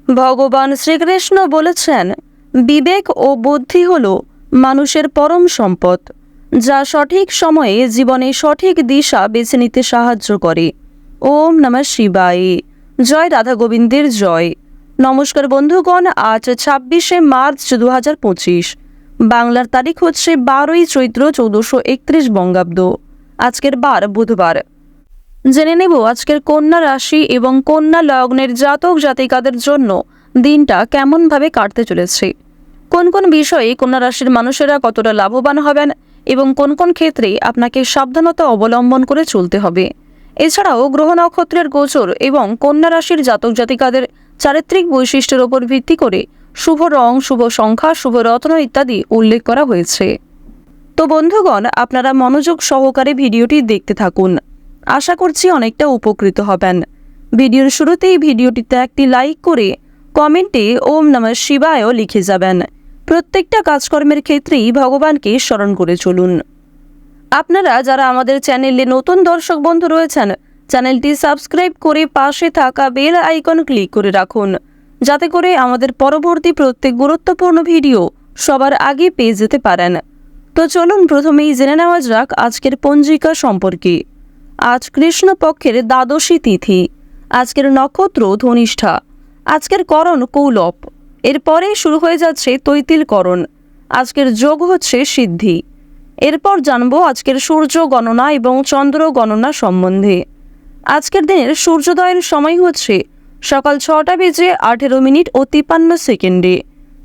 ভগবান শ্রীকৃষ্ণ বলেছেন, বিবেক ও বুদ্ধি হল মানুষের পরম সম্পদ, যা সঠিক সময়ে জীবনে সঠিক দিশা বেছে নিতে সাহায্য করে। ওম নমঃ শিবায়। জয় রাধা গোবিন্দের জয়। নমস্কার বন্ধুগণ, আজ 26শে মার্চ 2025, বাংলার তারিখ হচ্ছে 12ই চৈত্র 1431 বঙ্গাব্দ। আজকের বার বুধবার। জেনে নেব আজকের কন্যা রাশি এবং কন্যা লগ্নের জাতক জাতিকাদের জন্য দিনটা কেমনভাবে কাটতে চলেছে, কোন কোন বিষয়ে কন্যা রাশির মানুষেরা কতটা লাভবান হবেন এবং কোন কোন ক্ষেত্রে আপনাকে সাবধানতা অবলম্বন করে চলতে হবে। এছাড়াও গ্রহ নক্ষত্রের গোচর এবং কন্যা রাশির জাতক জাতিকাদের চারিত্রিক বৈশিষ্ট্যের উপর ভিত্তি করে শুভ রং, শুভ সংখ্যা, শুভ রত্ন ইত্যাদি উল্লেখ করা হয়েছে। তো বন্ধুগণ, আপনারা মনোযোগ সহকারে ভিডিওটি দেখতে থাকুন। আশা করছি অনেকটা উপকৃত হবেন। ভিডিওর শুরুতেই ভিডিওটিতে একটি লাইক করে কমেন্টে ওম নমঃ শিবায়ও লিখে যাবেন। প্রত্যেকটা কাজকর্মের ক্ষেত্রেই ভগবানকে স্মরণ করে চলুন। আপনারা যারা আমাদের চ্যানেলে নতুন দর্শক বন্ধু রয়েছেন, চ্যানেলটি সাবস্ক্রাইব করে পাশে থাকা বেল আইকন ক্লিক করে রাখুন, যাতে করে আমাদের পরবর্তী প্রত্যেক গুরুত্বপূর্ণ ভিডিও সবার আগে পেয়ে যেতে পারেন। তো চলুন প্রথমেই জেনে নেওয়া যাক আজকের পঞ্জিকা সম্পর্কে। আজ কৃষ্ণপক্ষের দ্বাদশী তিথি। আজকের নক্ষত্র ধনিষ্ঠা। আজকের করণ কৌলব। এরপরে শুরু হয়ে যাচ্ছে তৈতিল করণ। আজকের যোগ হচ্ছে সিদ্ধি। এরপর জানবো আজকের সূর্য গণনা এবং চন্দ্র গণনা সম্বন্ধে। আজকের দিনের সূর্যোদয়ের সময় হচ্ছে সকাল 6:18:53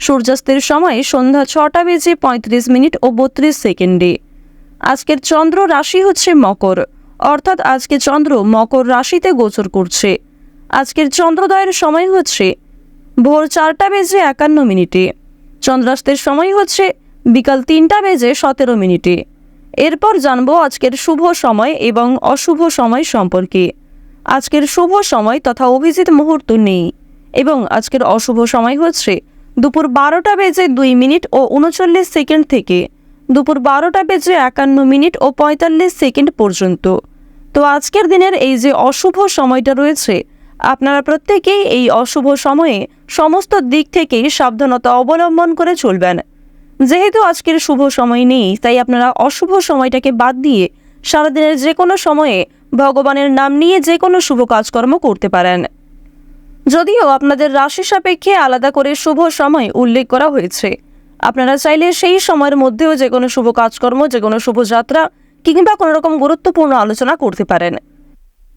সূর্যাস্তের সময় সন্ধ্যা 6:35:32 আজকের চন্দ্র রাশি হচ্ছে মকর, অর্থাৎ আজকে চন্দ্র মকর রাশিতে গোচর করছে। আজকের চন্দ্রোদয়ের সময় হচ্ছে ভোর 4:51। চন্দ্রাস্তের সময় হচ্ছে বিকাল 3:17। এরপর জানবো আজকের শুভ সময় এবং অশুভ সময় সম্পর্কে। আজকের শুভ সময় তথা অভিজিৎ মুহূর্ত নেই এবং আজকের অশুভ সময় হচ্ছে দুপুর 12:02:39 থেকে দুপুর 12:51:45 পর্যন্ত। তো আজকের দিনের এই যে অশুভ সময়টা রয়েছে, আপনারা প্রত্যেকেই এই অশুভ সময়ে সমস্ত দিক থেকে সাবধানতা অবলম্বন করে চলবেন। যেহেতু আজকের শুভ সময় নেই, তাই আপনারা অশুভ সময়টাকে বাদ দিয়ে সারাদিনের যে কোনো সময়ে ভগবানের নাম নিয়ে যে কোনো শুভ কাজকর্ম করতে পারেন। যদিও আপনাদের রাশি সাপেক্ষে আলাদা করে শুভ সময় উল্লেখ করা হয়েছে, আপনারা চাইলে সেই সময়ের মধ্যেও যে কোনো শুভ কাজকর্ম, যে কোনো শুভযাত্রা কিংবা কোনো রকম গুরুত্বপূর্ণ আলোচনা করতে পারেন।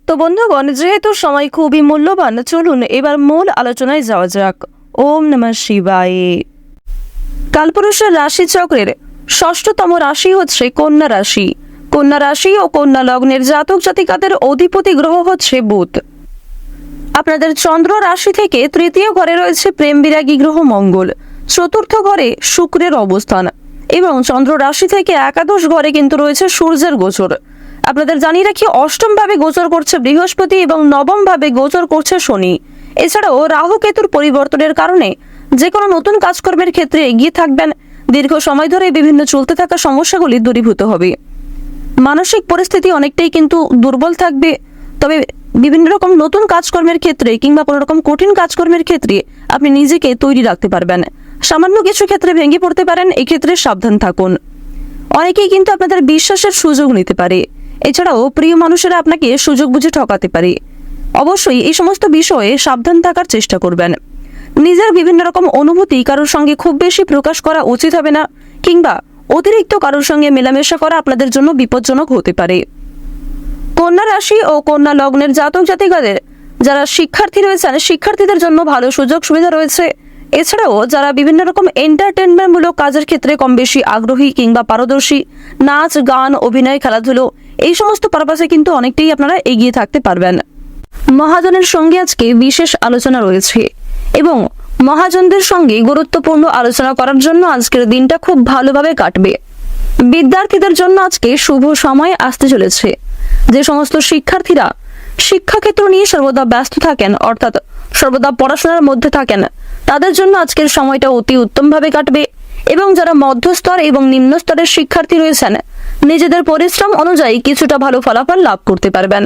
তো বন্ধুগণ, যেহেতু সময় খুবই মূল্যবান, চলুন এবার মূল আলোচনায় যাওয়া যাক। ওম নমঃ শিবায়। কালপুরুষের রাশি চক্রের ষষ্ঠতম রাশি হচ্ছে কন্যা রাশি। কন্যা রাশি ও কন্যা লগ্নের জাতক জাতিকাদের অধিপতি গ্রহ হচ্ছে বুধ। আপনাদের চন্দ্র রাশি থেকে তৃতীয় ঘরে রয়েছে প্রেম বিরাগী গ্রহ মঙ্গল, চতুর্থ ঘরে শুক্রের অবস্থান এবং চন্দ্র রাশি থেকে একাদশ ঘরে কিন্তু রয়েছে সূর্যের গোচর। আপনাদের জানিয়ে রাখি, অষ্টম ভাবে গোচর করছে বৃহস্পতি এবং নবম ভাবে গোচর করছে শনি। এছাড়াও রাহু কেতুর পরিবর্তনের কারণে যে কোনো নতুন কাজকর্মের ক্ষেত্রে এগিয়ে থাকবেন। দীর্ঘ সময় ধরে বিভিন্ন চলতে থাকা সমস্যাগুলি দূরীভূত হবে। মানসিক পরিস্থিতি অনেকটাই কিন্তু দুর্বল থাকবে, তবে বিভিন্ন রকম নতুন কাজকর্মের ক্ষেত্রে কিংবা কোনো রকম কঠিন কাজকর্মের ক্ষেত্রে আপনি নিজেকে তৈরি রাখতে পারবেন। সামান্য কিছু ক্ষেত্রে ভেঙে পড়তে পারেন, এক্ষেত্রে সাবধান থাকুন। অনেকেই কিন্তু আপনাদের বিশ্বাসের সুযোগ নিতে পারে। এছাড়াও প্রিয় মানুষেরা আপনাকে সুযোগ বুঝে ঠকাতে পারে। অবশ্যই এই সমস্ত বিষয়ে সাবধান থাকার চেষ্টা করবেন। নিজের বিভিন্ন রকম অনুভূতি কারোর সঙ্গে খুব বেশি প্রকাশ করা উচিত হবে না, কিংবা অতিরিক্ত কারোর সঙ্গে মেলামেশা করা আপনাদের জন্য বিপজ্জনক হতে পারে। কন্যা রাশি ও কন্যা লগ্নের জাতক জাতিকাদের যারা শিক্ষার্থী রয়েছেন, শিক্ষার্থীদের জন্য ভালো সুযোগ সুবিধা রয়েছে। এছাড়াও যারা বিভিন্ন রকম এন্টারটেনমেন্ট মূলক কাজের ক্ষেত্রে কম বেশি আগ্রহী কিংবা পারদর্শী, নাচ, গান, অভিনয়, খেলাধুলো, এই সমস্ত পারপাসে কিন্তু অনেকটাই আপনারা এগিয়ে থাকতে পারবেন। মহাজনের সঙ্গে আজকে বিশেষ আলোচনা রয়েছে এবং মহাজনদের সঙ্গে গুরুত্বপূর্ণ আলোচনা করার জন্য আজকের দিনটা খুব ভালোভাবে কাটবে। বিদ্যার্থীদের জন্য আজকে শুভ সময় আসতে চলেছে। যে সমস্ত শিক্ষার্থীরা শিক্ষাক্ষেত্র নিয়ে সর্বদা ব্যস্ত থাকেন, অর্থাৎ সর্বদা পড়াশোনার মধ্যে থাকেন, তাদের জন্য আজকের সময়টা অতি উত্তমভাবে কাটবে। এবং যারা মধ্যস্তর এবং নিম্ন স্তরের শিক্ষার্থী রয়েছেন, নিজেদের পরিশ্রম অনুযায়ী কিছুটা ভালো ফলাফল লাভ করতে পারবেন।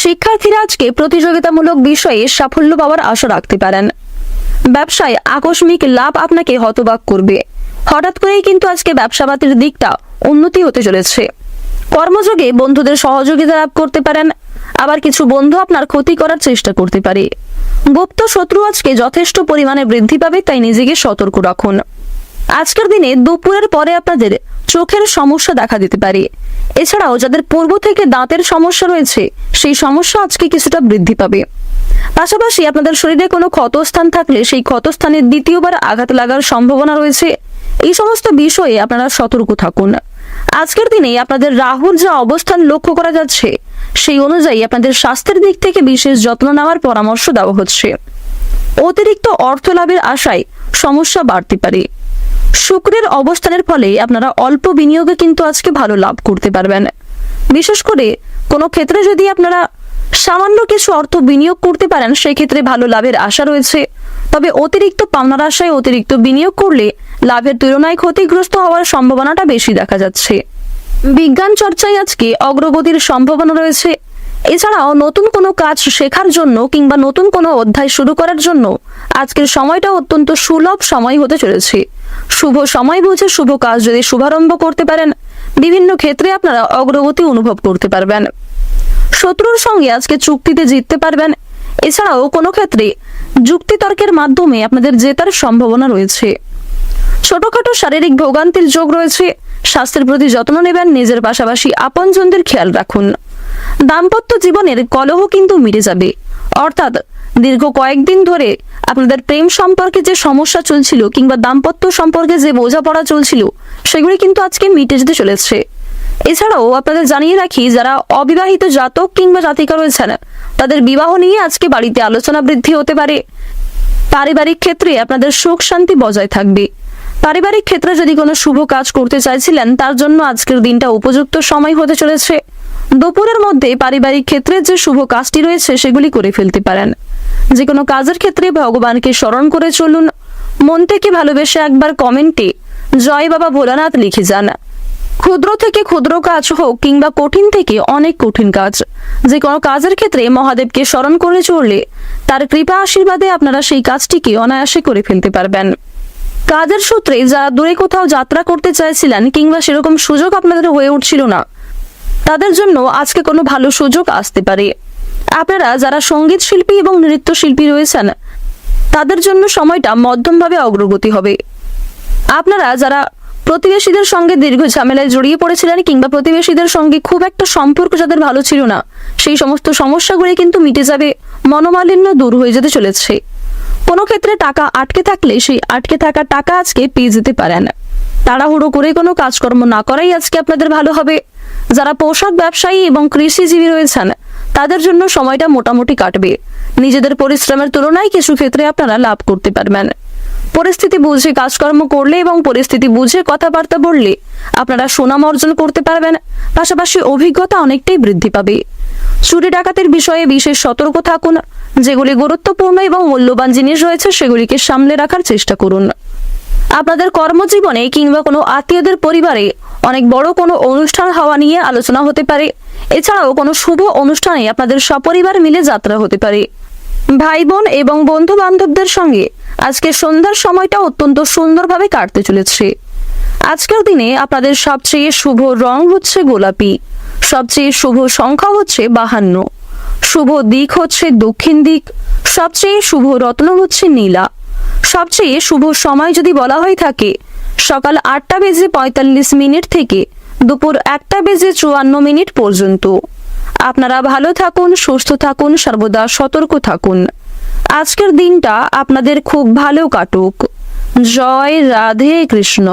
শিক্ষার্থীরা আজকে প্রতিযোগিতামূলক বিষয়ে সাফল্য পাওয়ার আশা রাখতে পারেন। ব্যবসায় আকস্মিক লাভ আপনাকে হতবাক করবে। হঠাৎ করেই কিন্তু আজকে ব্যবসাপাতির দিকটা উন্নতি হতে চলেছে। কর্মযোগে বন্ধুদের সহযোগিতা লাভ করতে পারেন, আবার কিছু বন্ধু আপনার ক্ষতি করার চেষ্টা করতে পারে। গুপ্ত শত্রু আজকে যথেষ্ট পরিমাণে বৃদ্ধি পাবে, তাই নিজেকে সতর্ক রাখুন। আজকের দিনে দুপুরের পরে আপনাদের চোখের সমস্যা দেখা দিতে পারে। এছাড়াও যাদের পূর্ব থেকে দাঁতের সমস্যা রয়েছে, সেই সমস্যা আজকে কিছুটা বৃদ্ধি পাবে। পাশাপাশি আপনাদের শরীরে কোনো ক্ষতস্থান থাকলে সেই ক্ষতস্থানে দ্বিতীয়বার আঘাত লাগার সম্ভাবনা রয়েছে। এই সমস্ত বিষয়ে আপনারা সতর্ক থাকুন। আজকের দিনে আপনাদের রাহুর যা অবস্থান লক্ষ্য করা যাচ্ছে, সেই অনুযায়ী আপনাদের স্বাস্থ্যের দিক থেকে বিশেষ যত্ন নেওয়ার পরামর্শ দেওয়া হচ্ছে। অতিরিক্ত অর্থ লাভের আশায় সমস্যা বাড়তে পারে। শুক্রের অবস্থানের ফলে আপনারা অল্প বিনিয়োগে কিন্তু আজকে ভালো লাভ করতে পারবেন। বিশেষ করে কোনো ক্ষেত্রে যদি আপনারা সামান্য কিছু অর্থ বিনিয়োগ করতে পারেন, সেই ক্ষেত্রে ভালো লাভের আশা রয়েছে। তবে অতিরিক্ত পাওনার আশায় অতিরিক্ত বিনিয়োগ করলে লাভের তুলনায় ক্ষতিগ্রস্ত হওয়ার সম্ভাবনাটা বেশি দেখা যাচ্ছে। বিজ্ঞান চর্চায় আজকে অগ্রগতির সম্ভাবনা রয়েছে। এছাড়াও নতুন কোনো কাজ শেখার জন্য কিংবা নতুন কোনো অধ্যায় শুরু করার জন্য আজকের সময়টা অত্যন্ত সুলভ সময় হতে চলেছে। শুভ সময় বুঝে শুভ কাজ যদি শুভারম্ভ করতে পারেন, বিভিন্ন ক্ষেত্রে আপনারা অগ্রগতি অনুভব করতে পারবেন। শত্রুর সঙ্গে আজকে চুক্তিতে জিততে পারবেন। এছাড়াও কোনো ক্ষেত্রে যুক্তিতর্কের মাধ্যমে আপনাদের জেতার সম্ভাবনা রয়েছে। ছোটখাটো শারীরিক ভোগান্তির যোগ রয়েছে। স্বাস্থ্যের প্রতি যত্ন নেবেন, নিজের পাশাপাশি আপনজনদের খেয়াল রাখুন। দাম্পত্য জীবনের কলহ কিন্তু মিটে যাবে, অর্থাৎ দীর্ঘ কয়েকদিন ধরে আপনাদের প্রেম সম্পর্কে যে সমস্যা চলছিল কিংবা দাম্পত্য সম্পর্কে যে বোঝাপড়া চলছিল, সেগুলি কিন্তু আজকে মিটে যেতে চলেছে। এছাড়াও আপনাদের জানিয়ে রাখি, যারা অবিবাহিত জাতক কিংবা জাতিকা রয়েছেন, তাদের বিবাহ নিয়ে আজকে বাড়িতে আলোচনা বৃদ্ধি হতে পারে। পারিবারিক ক্ষেত্রে আপনাদের সুখ শান্তি বজায় থাকবে। পারিবারিক ক্ষেত্রে যদি কোনো শুভ কাজ করতে চাইছিলেন, তার জন্য আজকের দিনটা উপযুক্ত সময় হতে চলেছে। দুপুরের মধ্যে পারিবারিক ক্ষেত্রে যে শুভ কাজটি রয়েছে, সেগুলি করে ফেলতে পারেন। যে কোনো কাজের ক্ষেত্রে ভগবানকে স্মরণ করে চলুন। মন থেকে ভালোবেসে একবার কমেন্টে জয় বাবা ভোলানাথ লিখে যান। ক্ষুদ্র থেকে ক্ষুদ্র কাজ হোক কিংবা কঠিন থেকে অনেক কঠিন কাজ, যে কোনো কাজের ক্ষেত্রে মহাদেবকে স্মরণ করে চললে তার কৃপা আশীর্বাদে আপনারা সেই কাজটিকে অনায়াসে করে ফেলতে পারবেন। কাজের সূত্রে যারা দূরে কোথাও যাত্রা করতে চাইছিলেন কিংবা সেরকম সুযোগ আপনাদের হয়ে উঠছিল না, তাদের জন্য আজকে কোনো ভালো সুযোগ আসতে পারে। আপনারা যারা সঙ্গীত শিল্পী এবং নৃত্যশিল্পী রয়েছেন, তাদের জন্য সময়টা মধ্যমভাবে অগ্রগতি হবে। আপনারা যারা প্রতিবেশীদের সঙ্গে দীর্ঘ ঝামেলায় জড়িয়ে পড়েছিলেন কিংবা প্রতিবেশীদের সঙ্গে খুব একটা সম্পর্ক যাদের ভালো ছিল না, সেই সমস্ত সমস্যাগুলি কিন্তু মিটে যাবে। মনোমালিন্য দূর হয়ে যেতে চলেছে। কোনো ক্ষেত্রে টাকা আটকে থাকলে সেই আটকে থাকা টাকা আজকে পেয়ে যেতে পারেন। তাড়াহুড়ো করে কোনো কাজকর্ম না করাই আজকে আপনাদের ভালো হবে। যারা পোশাক ব্যবসায়ী এবং কৃষিজীবী রয়েছেন, তাদের জন্য সময়টা মোটামুটি কাটবে। নিজেদের পরিশ্রমের তুলনায় কিছু ক্ষেত্রে আপনারা লাভ করতে পারবেন। পরিস্থিতি বুঝে কাজকর্ম করলে এবং পরিস্থিতি বুঝে কথাবার্তা বললে আপনারা সুনাম অর্জন করতে পারবেন। পাশাপাশি অভিজ্ঞতা অনেকটাই বৃদ্ধি পাবে। চুরি ডাকাতের বিষয়ে বিশেষ সতর্ক থাকুন। যেগুলি গুরুত্বপূর্ণ এবং মূল্যবান জিনিস রয়েছে, সেগুলিকে সামলে রাখার চেষ্টা করুন। আপনাদের কর্মজীবনে কিংবা কোনো আত্মীয়দের পরিবারে অনেক বড় কোনো অনুষ্ঠান হওয়া নিয়ে আলোচনা হতে পারে। এছাড়াও কোনো শুভ অনুষ্ঠানে আপনাদের সপরিবার মিলে যাত্রা হতে পারে। ভাই বোন এবং বন্ধু বান্ধবদের সঙ্গে আজকে সন্ধ্যার সময়টা অত্যন্ত সুন্দরভাবে কাটতে চলেছে। আজকের দিনে আপনাদের সবচেয়ে শুভ রং হচ্ছে গোলাপি, সবচেয়ে শুভ সংখ্যা হচ্ছে 52, শুভ দিক হচ্ছে দক্ষিণ দিক, সবচেয়ে শুভ রত্ন হচ্ছে নীলা। সবচেয়ে শুভ সময় যদি বলা হয়ে থাকে, সকাল 8:45 থেকে দুপুর 1:54 পর্যন্ত। আপনারা ভালো থাকুন, সুস্থ থাকুন, সর্বদা সতর্ক থাকুন। আজকের দিনটা আপনাদের খুব ভালো কাটুক। জয় রাধে কৃষ্ণ।